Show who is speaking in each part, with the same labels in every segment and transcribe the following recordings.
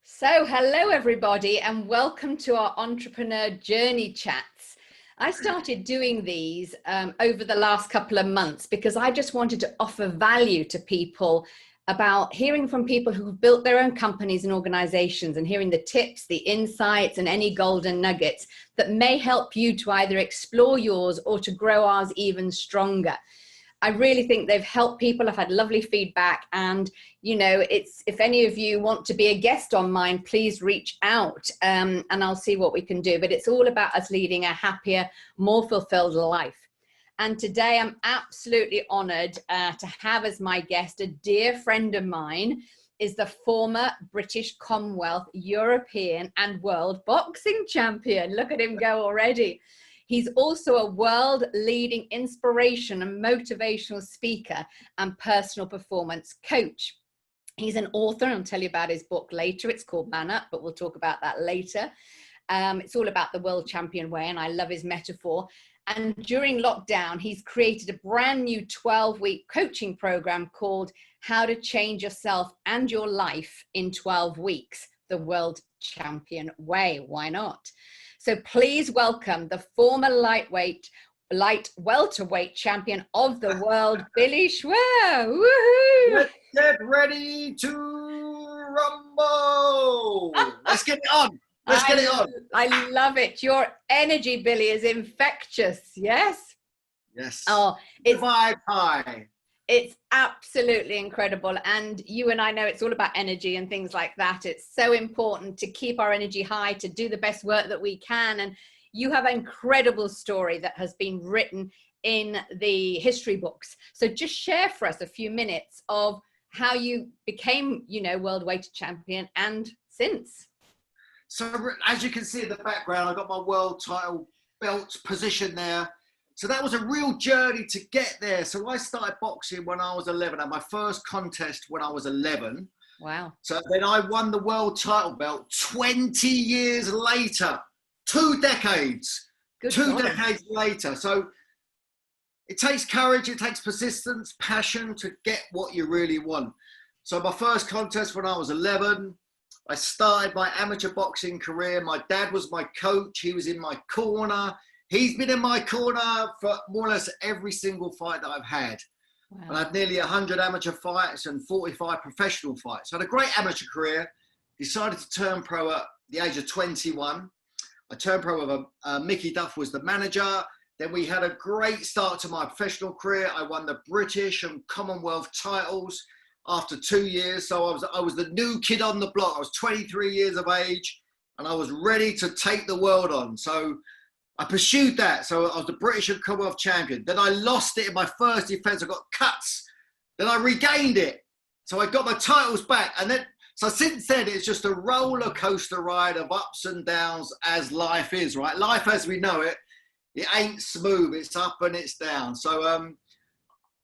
Speaker 1: Hello everybody, and welcome to our Entrepreneur Journey Chats. I started doing these over the last couple of months because I just wanted to offer value to people about hearing from people who've built their own companies and organizations and hearing the tips, the insights, and any golden nuggets that may help you to either explore yours or to grow ours even stronger. I really think they've helped people. I've had lovely feedback, and if any of you want to be a guest on mine, please reach out and I'll see what we can do. But it's all about us leading a happier, more fulfilled life. And today I'm absolutely honored to have as my guest a dear friend of mine, is the former British Commonwealth, European and World Boxing Champion. Look at him go already. He's also a world-leading inspiration and motivational speaker and personal performance coach. He's an author, and I'll tell you about his book later. It's called Man Up, but we'll talk about that later. It's all about the world champion way, and I love his metaphor. And during lockdown, he's created a brand new 12-week coaching program called How to Change Yourself and Your Life in 12 Weeks, the World Champion Way. Why not? So please welcome the former light welterweight champion of the world, Billy Schwer. Woohoo!
Speaker 2: Let's get ready to rumble. Let's get it on. Get it on.
Speaker 1: I love it. Your energy, Billy, is infectious. Yes?
Speaker 2: Yes.
Speaker 1: Oh, it's
Speaker 2: vibe high.
Speaker 1: It's absolutely incredible. And you and I know it's all about energy and things like that. It's so important to keep our energy high, to do the best work that we can. And you have an incredible story that has been written in the history books. So just share for us a few minutes of how you became, world weight champion and since.
Speaker 2: So as you can see in the background, I got my world title belt position there. So that was a real journey to get there. So I started boxing when I was 11. I had my first contest when I was 11.
Speaker 1: Wow.
Speaker 2: So then I won the world title belt 20 years later, 2 decades.
Speaker 1: Good
Speaker 2: Two
Speaker 1: God.
Speaker 2: decades later. So it takes courage, it takes persistence, passion to get what you really want. So my first contest when I was 11, I started my amateur boxing career. My dad was my coach. He was in my corner. He's been in my corner for more or less every single fight that I've had. Wow. And I had nearly 100 amateur fights and 45 professional fights. So I had a great amateur career. Decided to turn pro at the age of 21. I turned pro with Mickey Duff was the manager. Then we had a great start to my professional career. I won the British and Commonwealth titles after 2 years. So I was the new kid on the block. I was 23 years of age and I was ready to take the world on. So I pursued that. So I was the British and Commonwealth champion. Then I lost it in my first defense. I got cuts. Then I regained it. So I got my titles back. And then, so since then, it's just a roller coaster ride of ups and downs as life is, right? Life as we know it, it ain't smooth. It's up and it's down. So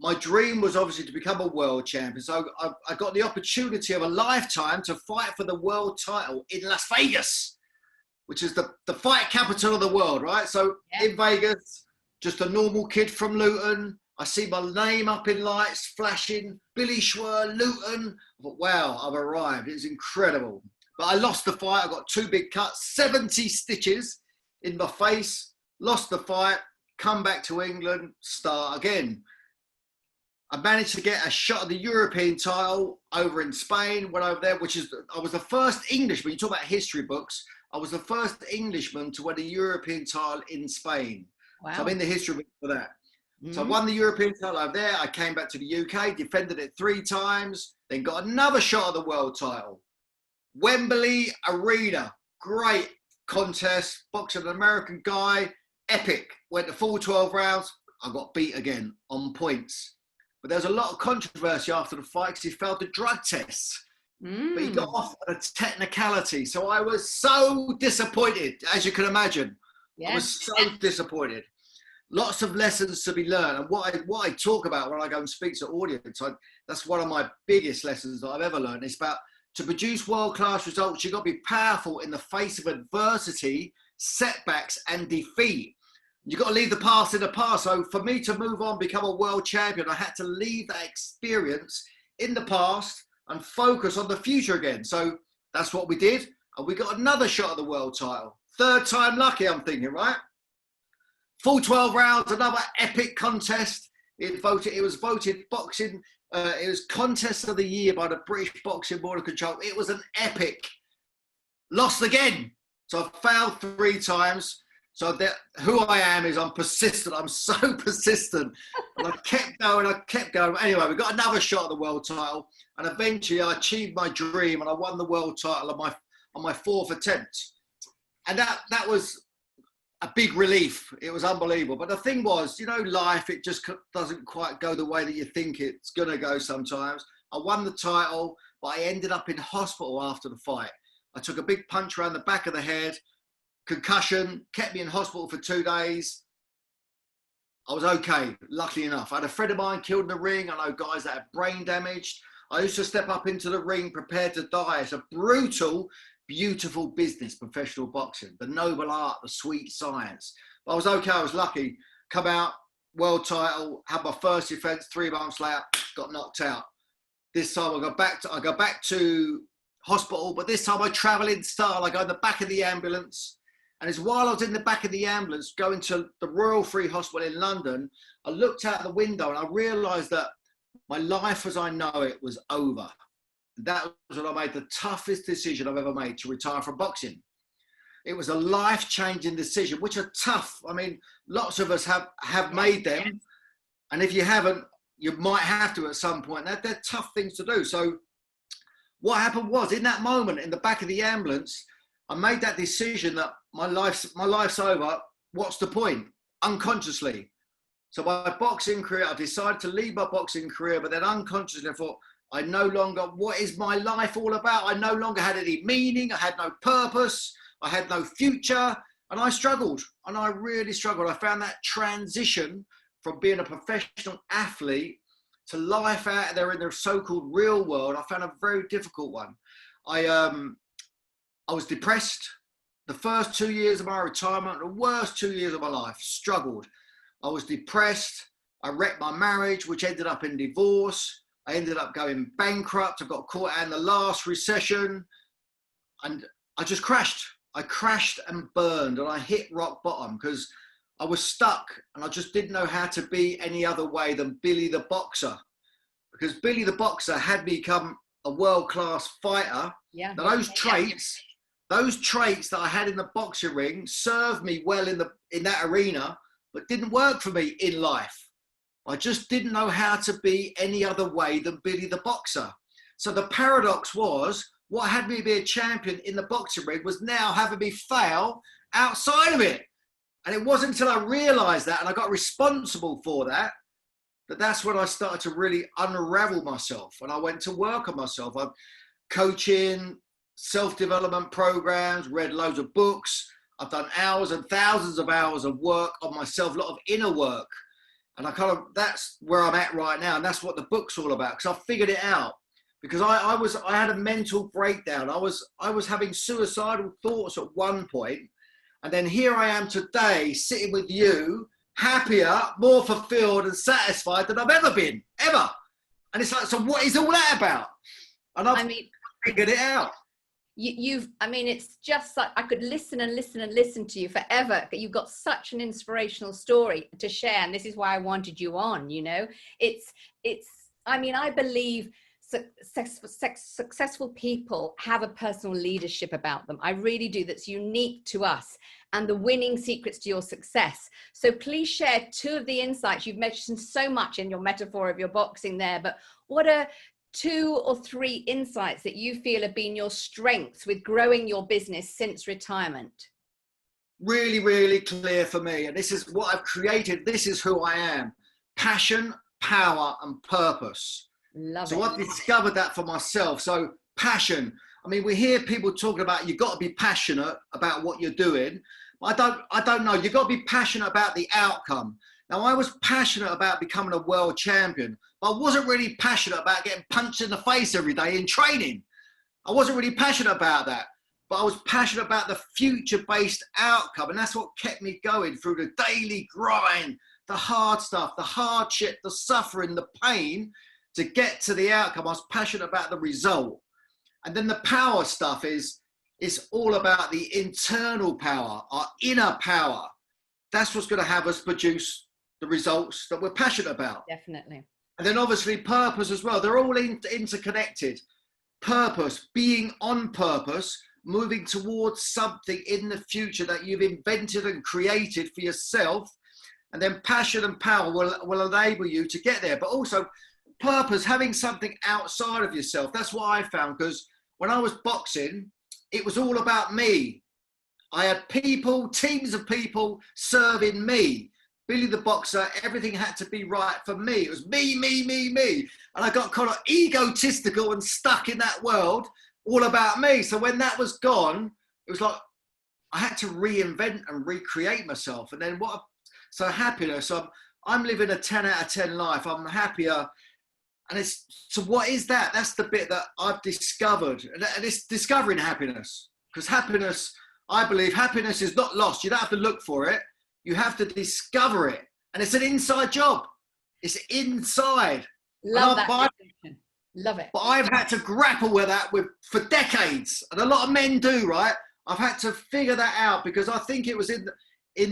Speaker 2: my dream was obviously to become a world champion. So I got the opportunity of a lifetime to fight for the world title in Las Vegas, which is the fight capital of the world, right? So yeah. In Vegas, just a normal kid from Luton. I see my name up in lights flashing, Billy Schwer, Luton. I thought, wow, I've arrived. It was incredible. But I lost the fight. I got 2 big cuts, 70 stitches in my face, lost the fight, come back to England, start again. I managed to get a shot at the European title over in Spain, went over there, I was the first Englishman. You talk about history books. I was the first Englishman to win a European title in Spain. Wow. So I'm in the history book for that. Mm-hmm. So I won the European title over there. I came back to the UK, defended it 3 times, then got another shot at the world title. Wembley Arena, great contest, boxing an American guy, epic. Went the full 12 rounds. I got beat again on points. But there was a lot of controversy after the fight because he failed the drug tests. But he got off on a technicality. So I was so disappointed, as you can imagine. Yes. I was so disappointed. Lots of lessons to be learned. And what I talk about when I go and speak to audience, that's one of my biggest lessons that I've ever learned. It's about to produce world-class results, you've got to be powerful in the face of adversity, setbacks, and defeat. You've got to leave the past in the past. So for me to move on, become a world champion, I had to leave that experience in the past and focus on the future again. So That's what we did. And we got another shot at the world title. Third time lucky, I'm thinking, right? Full 12 rounds, another epic contest. It was voted boxing. It was contest of the year by the British Boxing Board of Control. It was an epic. Lost again. So I failed 3 times. So who I am is I'm persistent. I'm so persistent. And I kept going. Anyway, we got another shot at the world title. And eventually I achieved my dream and I won the world title on my 4th attempt. And that was a big relief. It was unbelievable. But the thing was, life, it just doesn't quite go the way that you think it's going to go sometimes. I won the title, but I ended up in hospital after the fight. I took a big punch around the back of the head, concussion, kept me in hospital for 2 days. I was okay, luckily enough. I had a friend of mine killed in the ring. I know guys that had brain damaged. I used to step up into the ring prepared to die. It's a brutal, beautiful business, professional boxing, the noble art, the sweet science. But I was okay, I was lucky. Come out, world title, had my first defense, 3 months later, got knocked out. This time I go back to hospital, but this time I travel in style. I go in the back of the ambulance. And it's while I was in the back of the ambulance going to the Royal Free Hospital in London, I looked out the window and I realised that my life as I know it was over. That was when I made the toughest decision I've ever made, to retire from boxing. It was a life-changing decision, which are tough. I mean, lots of us have made them. And if you haven't, you might have to at some point. They're tough things to do. So what happened was, in that moment, in the back of the ambulance, I made that decision that my life's over. What's the point? Unconsciously. So my boxing career, I decided to leave my boxing career, but then unconsciously I thought, what is my life all about? I no longer had any meaning. I had no purpose. I had no future. And I struggled. And I really struggled. I found that transition from being a professional athlete to life out there in the so-called real world, I found a very difficult one. I was depressed. The first 2 years of my retirement, the worst 2 years of my life, struggled. I was depressed. I wrecked my marriage, which ended up in divorce. I ended up going bankrupt. I got caught out in the last recession. And I just crashed. I crashed and burned, and I hit rock bottom because I was stuck and I just didn't know how to be any other way than Billy the Boxer. Because Billy the Boxer had become a world-class fighter. Yeah. Now those traits that I had in the boxing ring served me well in that arena, but didn't work for me in life. I just didn't know how to be any other way than Billy the Boxer. So the paradox was, what had me be a champion in the boxing ring was now having me fail outside of it. And it wasn't until I realized that and I got responsible for that, that's when I started to really unravel myself. And I went to work on myself. I'm coaching, self-development programs, read loads of books. I've done hours and thousands of hours of work on myself, a lot of inner work. And that's where I'm at right now. And that's what the book's all about, because I figured it out. Because I had a mental breakdown. I was having suicidal thoughts at one point. And then here I am today, sitting with you, happier, more fulfilled and satisfied than I've ever been, ever. And it's like, so what is all that about? And I've figured it out.
Speaker 1: It's just like I could listen and listen and listen to you forever. You've got such an inspirational story to share. And this is why I wanted you on, I believe successful people have a personal leadership about them. I really do. That's unique to us and the winning secrets to your success. So please share 2 of the insights. You've mentioned so much in your metaphor of your boxing there, but what are 2 or 3 insights that you feel have been your strengths with growing your business since retirement?
Speaker 2: Really, really clear for me. And this is what I've created. This is who I am. Passion, power, and purpose. So I've discovered that for myself. So passion. We hear people talking about you've got to be passionate about what you're doing. I don't know. You've got to be passionate about the outcome. Now, I was passionate about becoming a world champion, but I wasn't really passionate about getting punched in the face every day in training. I wasn't really passionate about that, but I was passionate about the future-based outcome. And that's what kept me going through the daily grind, the hard stuff, the hardship, the suffering, the pain, to get to the outcome. I was passionate about the result. And then the power stuff is, it's all about the internal power, our inner power. That's what's going to have us produce the results that we're passionate about.
Speaker 1: Definitely.
Speaker 2: And then obviously purpose as well. They're all interconnected. Purpose, being on purpose, moving towards something in the future that you've invented and created for yourself. And then passion and power will enable you to get there. But also purpose, having something outside of yourself. That's what I found, because when I was boxing, it was all about me. I had people, teams of people serving me. Billy the boxer, everything had to be right for me. It was me, me, me, me. And I got kind of egotistical and stuck in that world, all about me. So when that was gone, it was like I had to reinvent and recreate myself. And then so happiness, I'm living a 10 out of 10 life. I'm happier. And so what is that? That's the bit that I've discovered. And it's discovering happiness. Because happiness, I believe happiness is not lost. You don't have to look for it. You have to discover it. And it's an inside job. It's inside.
Speaker 1: Love that. Love it.
Speaker 2: But I've had to grapple with that for decades. And a lot of men do, right? I've had to figure that out because I think it was in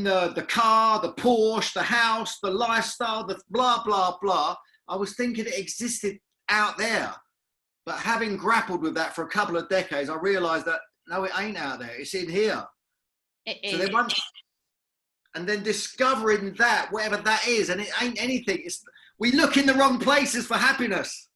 Speaker 2: the car, the Porsche, the house, the lifestyle, the blah, blah, blah. I was thinking it existed out there. But having grappled with that for a couple of decades, I realized that, no, it ain't out there. It's in here.
Speaker 1: It is.
Speaker 2: And then discovering that, whatever that is, and it ain't anything. We look in the wrong places for happiness.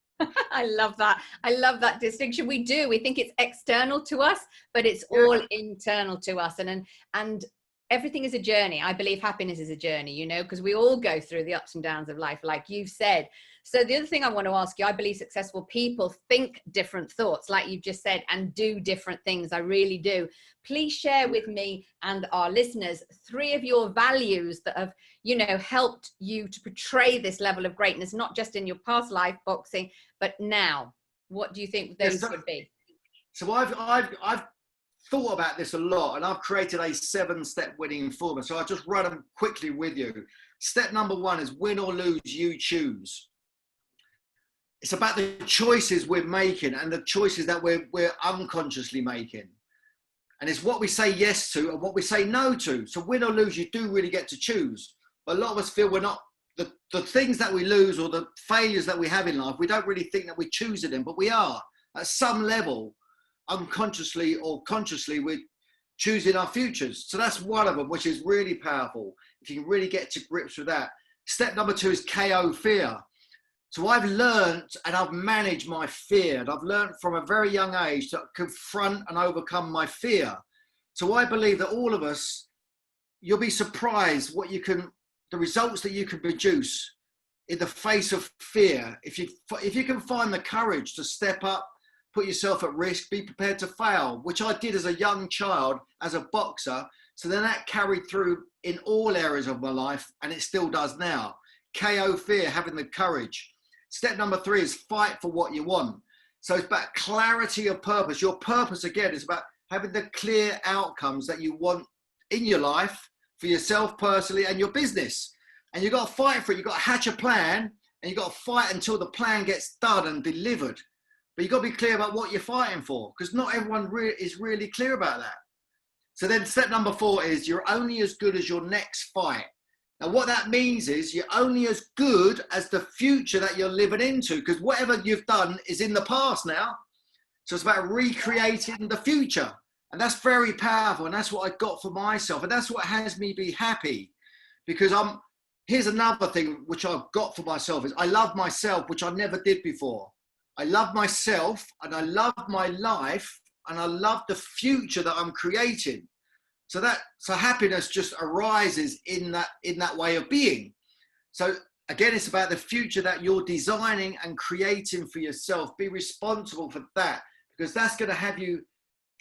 Speaker 1: I love that. I love that distinction. We do. We think it's external to us, but it's all internal to us. And everything is a journey. I believe happiness is a journey, because we all go through the ups and downs of life, like you've said. So the other thing I want to ask you, I believe successful people think different thoughts, like you've just said, and do different things. I really do. Please share with me and our listeners 3 of your values that have, helped you to portray this level of greatness, not just in your past life boxing, but now. What do you think those would be?
Speaker 2: So I've thought about this a lot, and I've created a 7-step winning formula. So I'll just run them quickly with you. Step number 1 is win or lose, you choose. It's about the choices we're making and the choices that we're unconsciously making. And it's what we say yes to and what we say no to. So win or lose, you do really get to choose. But a lot of us feel we're not, the things that we lose or the failures that we have in life, we don't really think that we're choosing them, but we are. At some level, unconsciously or consciously, we're choosing our futures. So that's one of them, which is really powerful. If you can really get to grips with that. Step number 2 is KO fear. So I've learned and I've managed my fear. And I've learned from a very young age to confront and overcome my fear. So I believe that all of us, you'll be surprised the results that you can produce in the face of fear. If you can find the courage to step up, put yourself at risk, be prepared to fail, which I did as a young child, as a boxer. So then that carried through in all areas of my life, and it still does now. KO fear, having the courage. Step number 3 is fight for what you want. So it's about clarity of purpose. Your purpose, again, is about having the clear outcomes that you want in your life, for yourself personally and your business. And you've got to fight for it. You've got to hatch a plan, and you've got to fight until the plan gets done and delivered. But you've got to be clear about what you're fighting for, because not everyone is really clear about that. So then step number 4 is you're only as good as your next fight. Now, what that means is you're only as good as the future that you're living into, because whatever you've done is in the past now. So it's about recreating the future. And that's very powerful. And that's what I got for myself. And that's what has me be happy, because here's another thing which I've got for myself is I love myself, which I never did before. I love myself and I love my life and I love the future that I'm creating. So happiness just arises in that way of being. So again, it's about the future that you're designing and creating for yourself. Be responsible for that, because that's going to have you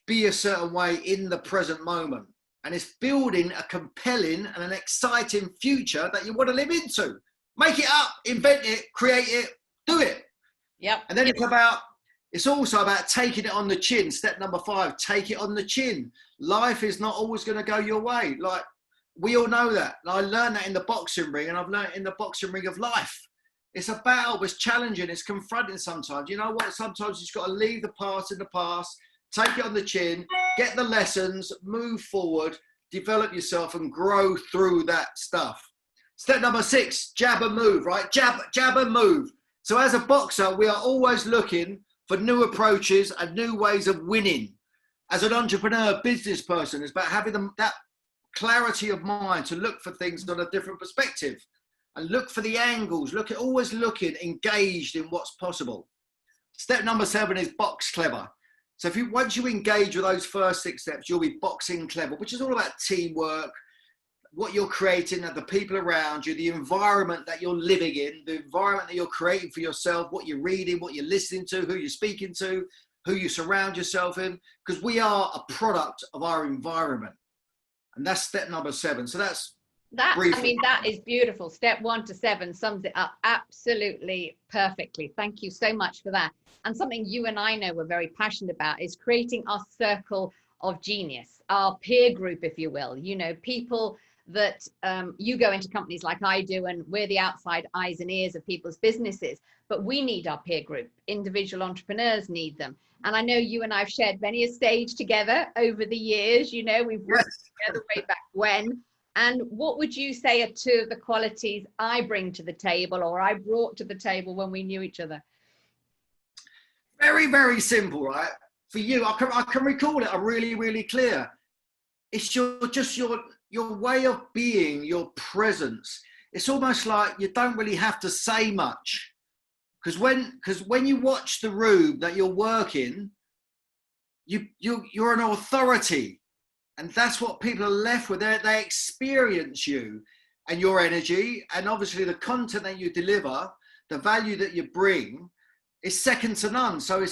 Speaker 2: be a certain way in the present moment. And it's building a compelling and an exciting future that you want to live into. Make it up, invent it, create it, do it.
Speaker 1: Yep.
Speaker 2: And then it's also about taking it on the chin. Step number 5, take it on the chin. Life is not always going to go your way. Like, we all know that. And I learned that in the boxing ring, and I've learned in the boxing ring of life. It's a battle, it's challenging, it's confronting sometimes. You know what? Sometimes you've got to leave the past in the past, take it on the chin, get the lessons, move forward, develop yourself and grow through that stuff. Step number 6, jab and move, right? Jab and move. So as a boxer, we are always looking for new approaches and new ways of winning. As an entrepreneur, business person, it's about having that clarity of mind to look for things on a different perspective and look for the angles, always looking engaged in what's possible. Step number 7 is box clever. So once you engage with those first 6 steps, you'll be boxing clever, which is all about teamwork, what you're creating, the people around you, the environment that you're living in, the environment that you're creating for yourself, what you're reading, what you're listening to, who you're speaking to, who you surround yourself in, because we are a product of our environment. And that's step number 7. So that's briefly.
Speaker 1: I mean, that is beautiful. Step 1 to 7 sums it up absolutely perfectly. Thank you so much for that. And something you and I know we're very passionate about is creating our circle of genius, our peer group, if you will. You know, people that you go into companies like I do, and we're the outside eyes and ears of people's businesses, but we need our peer group. Individual entrepreneurs need them. And I know you and I have shared many a stage together over the years. You know, we've worked together way back when. And what would you say are 2 of the qualities I bring to the table, or I brought to the table when we knew each other?
Speaker 2: Very, very simple, right? For you, I can recall it. I'm really, really clear. It's your way of being, your presence. It's almost like you don't really have to say much. Because when you watch the room that you're working, you're an authority. And that's what people are left with. They experience you and your energy, and obviously the content that you deliver, the value that you bring is second to none. So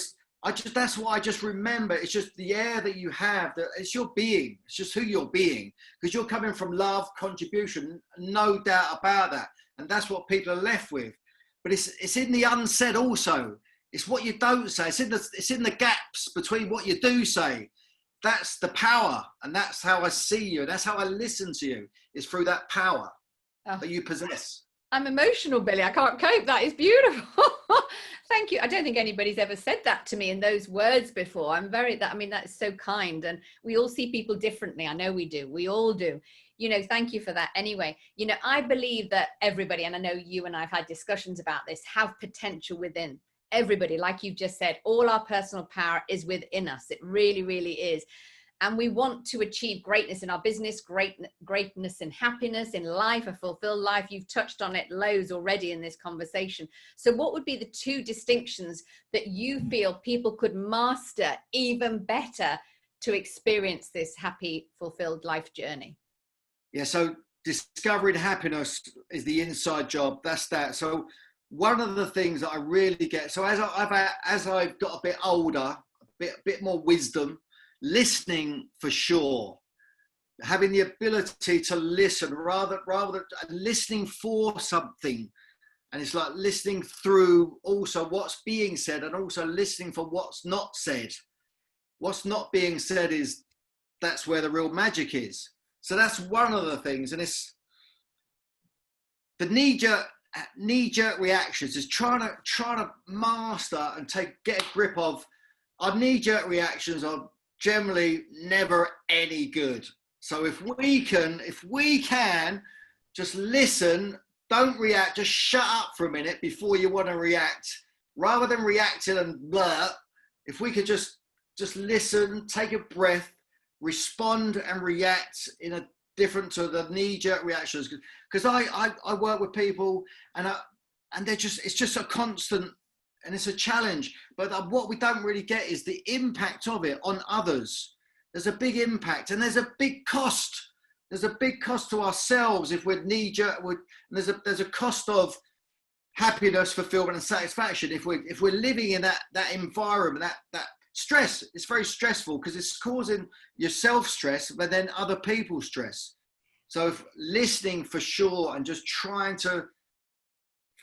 Speaker 2: that's what I just remember. It's just the air that you have, it's your being. It's just who you're being, because you're coming from love, contribution, no doubt about that. And that's what people are left with. But it's in the unsaid also. It's what you don't say. It's in the gaps between what you do say. That's the power, and that's how I see you, and that's how I listen to you, is through that power that you possess.
Speaker 1: I'm emotional, Billy. I can't cope. That is beautiful. Thank you. I don't think anybody's ever said that to me in those words before. That is so kind. And we all see people differently. I know we do. We all do. You know, thank you for that. Anyway, you know, I believe that everybody, and I know you and I've had discussions about this, have potential within. Everybody, like you've just said, all our personal power is within us. It really, really is. And we want to achieve greatness in our business, greatness in happiness, in life, a fulfilled life. You've touched on it loads already in this conversation. So what would be the 2 distinctions that you feel people could master even better to experience this happy, fulfilled life journey?
Speaker 2: Yeah, so discovering happiness is the inside job. That's that. So one of the things that I really get, so as I've got a bit older, a bit more wisdom, listening for sure, having the ability to listen rather than listening for something. And it's like listening through also what's being said, and also listening for what's not said. What's not being said that's where the real magic is. So that's one of the things. And it's the knee-jerk reactions is trying to master and get a grip of. Our knee-jerk reactions are generally never any good. So if we can just listen, don't react, just shut up for a minute before you want to react, rather than reacting and blurt. If we could just listen, take a breath, respond and react in a different to the knee-jerk reactions, because I work with people and it's just a constant, and it's a challenge. But what we don't really get is the impact of it on others. There's a big impact, and there's a big cost. There's a big cost to ourselves if we're knee-jerk. There's a cost of happiness, fulfillment, and satisfaction if we're living in that environment, that stress. It's very stressful because it's causing yourself stress, but then other people stress. So if listening for sure, and just trying to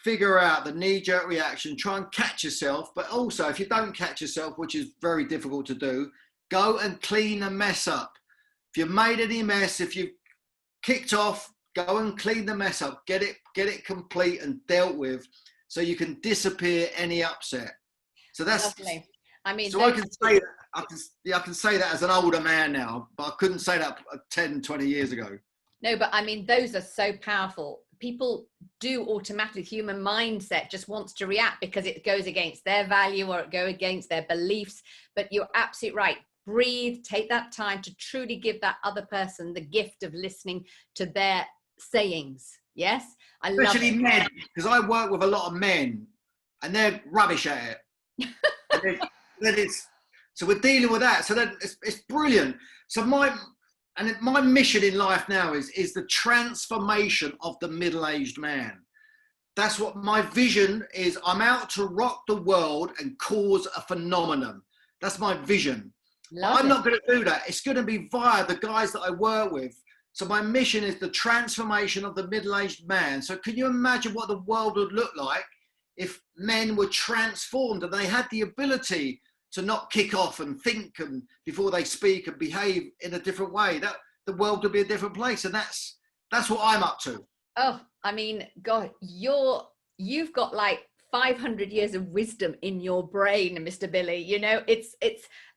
Speaker 2: figure out the knee-jerk reaction, try and catch yourself. But also, if you don't catch yourself, which is very difficult to do, go and clean the mess up. If you've made any mess, if you've kicked off, go and clean the mess up. Get it complete and dealt with. so you can disappear any upset. So that's
Speaker 1: Lovely. I mean,
Speaker 2: so I can say that I can say that as an older man now, but I couldn't say that 10, 20 years ago.
Speaker 1: no, but I mean, those are so powerful. People do automatically, human mindset just wants to react because it goes against their value or it goes against their beliefs. But you're absolutely right. Breathe, take that time to truly give that other person the gift of listening to their sayings. Yes, I love
Speaker 2: Especially
Speaker 1: it.
Speaker 2: men, because I work with a lot of men and they're rubbish at it. So we're dealing with that. So that it's brilliant. So my mission in life now is the transformation of the middle-aged man. That's what my vision is. I'm out to rock the world and cause a phenomenon. That's my vision. But I'm not going to do that. It's going to be via the guys that I work with. So my mission is the transformation of the middle-aged man. So can you imagine what the world would look like if men were transformed and they had the ability to not kick off and think and before they speak and behave in a different way? That the world would be a different place. And that's what I'm up to.
Speaker 1: Oh, I mean, God, you've got like 500 years of wisdom in your brain, Mr. Billy. You know, it's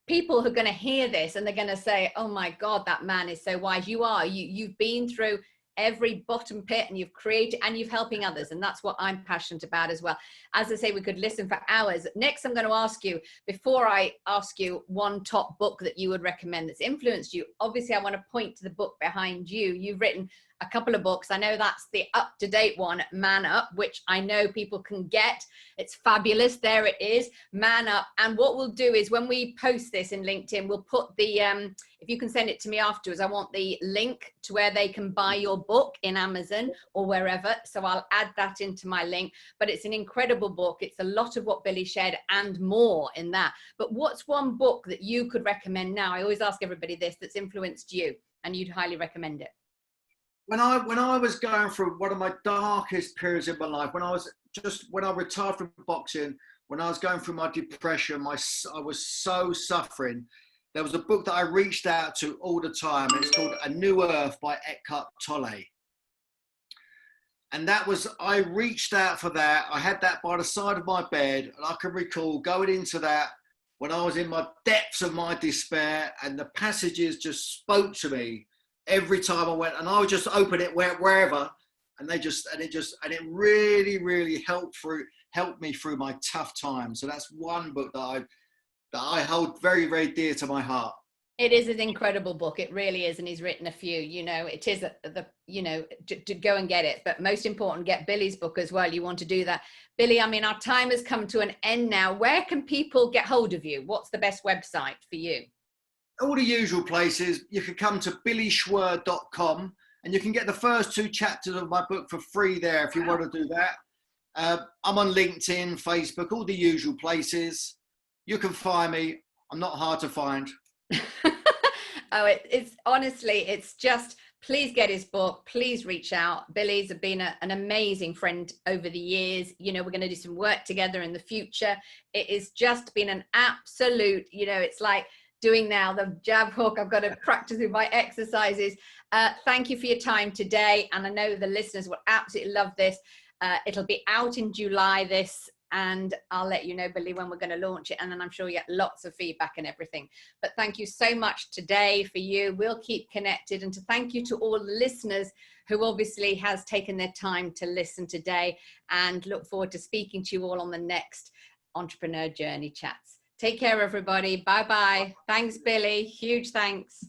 Speaker 1: people who are going to hear this and they're going to say, oh my God, that man is so wise. You've been through every bottom pit and you've created and you've helping others. And that's what I'm passionate about as well. As I say, we could listen for hours. Next, I'm going to ask you, before I ask you one top book that you would recommend that's influenced you, obviously I want to point to the book behind you. You've written a couple of books. I know that's the up-to-date one, Man Up, which I know people can get. It's fabulous. There it is, Man Up. And what we'll do is when we post this in LinkedIn, we'll put the, if you can send it to me afterwards, I want the link to where they can buy your book in Amazon or wherever. So I'll add that into my link. But it's an incredible book. It's a lot of what Billy shared and more in that. But what's one book that you could recommend now? I always ask everybody this, that's influenced you and you'd highly recommend it.
Speaker 2: When I was going through one of my darkest periods in my life, when I retired from boxing, when I was going through my depression, I was so suffering. There was a book that I reached out to all the time, and it's called A New Earth by Eckhart Tolle. And I reached out for that. I had that by the side of my bed, and I can recall going into that when I was in my depths of my despair, and the passages just spoke to me every time I went, and I would just open it wherever, and it really helped me through my tough times. So that's one book that I hold very, very dear to my heart.
Speaker 1: It is an incredible book. It really is. And he's written a few, it is to go and get it. But most important, get Billy's book as well. You want to do that. Billy, I mean, our time has come to an end now. Where can people get hold of you? What's the best website for you?
Speaker 2: All the usual places. You can come to billyschwer.com and you can get the first 2 chapters of my book for free there if you want to do that. I'm on LinkedIn, Facebook, all the usual places. You can find me. I'm not hard to find.
Speaker 1: Oh, it's honestly, it's just, please get his book. Please reach out. Billy's been an amazing friend over the years. We're going to do some work together in the future. It has just been an absolute, it's like doing now the jab hook. I've got to practice with my exercises. Thank you for your time today. And I know the listeners will absolutely love this. It'll be out in July and I'll let you know, Billy, when we're going to launch it. And then I'm sure you get lots of feedback and everything. But thank you so much today for you. We'll keep connected. And to thank you to all the listeners who obviously has taken their time to listen today, and look forward to speaking to you all on the next Entrepreneur Journey Chats. Take care, everybody. Bye-bye. Thanks, Billy. Huge thanks.